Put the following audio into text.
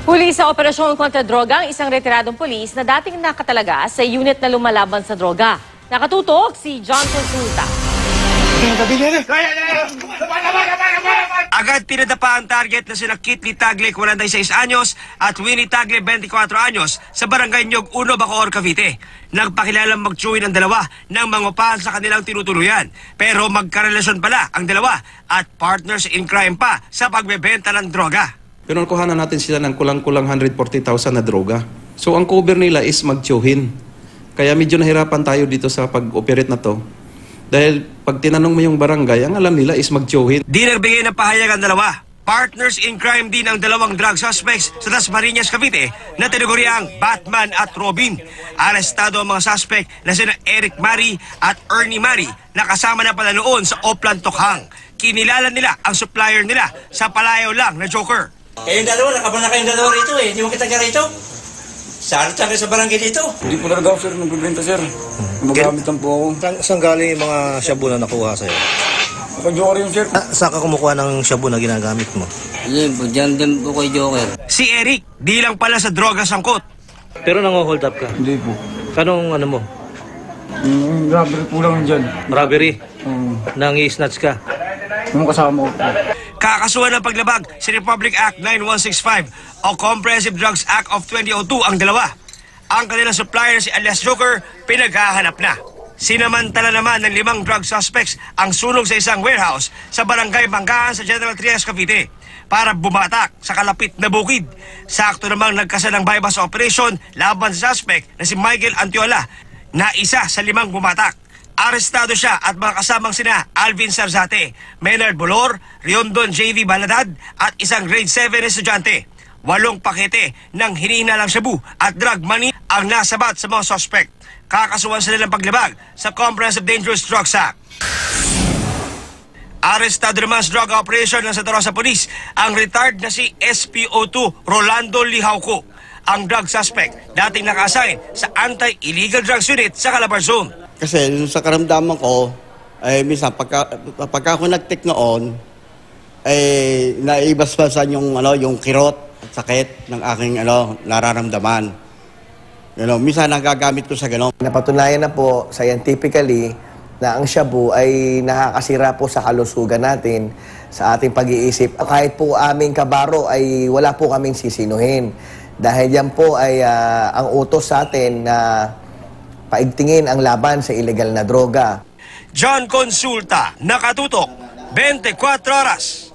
Huli sa operasyon kontra droga ang isang retiradong pulis na dating nakatalaga sa unit na lumalaban sa droga. Nakatutok si John Consulta. Agad pinadapa ang target na sina Kitty Tagle, 46 anyos, at Winnie Tagle, 24 anyos, sa barangay Nyog 1, Bacoor, Cavite. Nagpakilalang magtsuhin ang dalawa ng mangupahan sa kanilang tinutuluyan. Pero magkarelasyon pala ang dalawa at partners in crime pa sa pagbebenta ng droga. Pinulkuhanan natin sila ng kulang-kulang 140,000 na droga. So ang cover nila is magtsuhin. Kaya medyo nahirapan tayo dito sa pag-operate na to. Dahil pag tinanong mo yung barangay, ang alam nila is magtsuhin. Di nagbigay ng pahayag ang dalawa. Partners in crime din ang dalawang drug suspects sa Dasmariñas, Cavite na tinaguriang Batman at Robin. Arestado ang mga suspect na sina Eric Mari at Ernie Mari na kasama na pala noon sa Oplan Tokhang. Kinilala nila ang supplier nila sa palayaw lang na Joker. Kayong dalawa, nakabala na kayong dalawa rito eh. Hindi mo kita ka rito. Saan tayo sa barangay dito? Hindi po talaga ako, sir, nagbibenta, sir. Gumagamit lang po ako. Saan galing yung mga shabu na nakuha sa'yo? Pag-joker yun, sir. Saan ka kumukuha ng shabu na ginagamit mo? Yun po, dyan din po kay Joker. Si Eric, di lang pala sa droga sangkot. Pero nang-hold up ka? Hindi po. Kanong ano mo? Robbery po lang dyan. Robbery? Nang i-snatch ka? Yung kasama ko po. Kakasuhan ng paglabag si Republic Act 9165 o Comprehensive Drugs Act of 2002 ang dalawa. Ang kanilang supplier si alias Joker pinaghahanap na. Sinamantala naman ng 5 drug suspects ang sunog sa isang warehouse sa barangay Banggaan sa General Trias, Cavite para bumatak sa kalapit na bukid. Sakto namang nagkasalang bypass operation laban sa suspect na si Michael Antiola na isa sa 5 bumatak. Arestado siya at mga kasamang sina Alvin Sarzate, Maynard Bolor, Riondon J.V. Baladad at isang grade 7 estudyante. 8 pakete ng hinihinalang shabu at drug money ang nasabat sa mga suspect. Kakasuhan sila ng paglabag sa Comprehensive Dangerous Drugs Act. Arestado naman sa drug operation ng Santa Rosa Police ang retired na si SPO2 Rolando Lihauco, ang drug suspect dating naka-assign sa Anti-Illegal Drugs Unit sa Calabarzon. Kasi sa karamdaman ko, minsan pagka ako nag-take noon, naibasbasan yung kirot at sakit ng aking nararamdaman. Minsan nagagamit ko sa gano'n. Napatunayan na po scientifically na ang shabu ay nakakasira po sa kalusugan natin, sa ating pag-iisip. Kahit po aming kabaro ay wala po kaming sisinuhin. Dahil yan po ay ang utos sa atin na paigtingin ang laban sa ilegal na droga. John Consulta, nakatutok, 24 oras.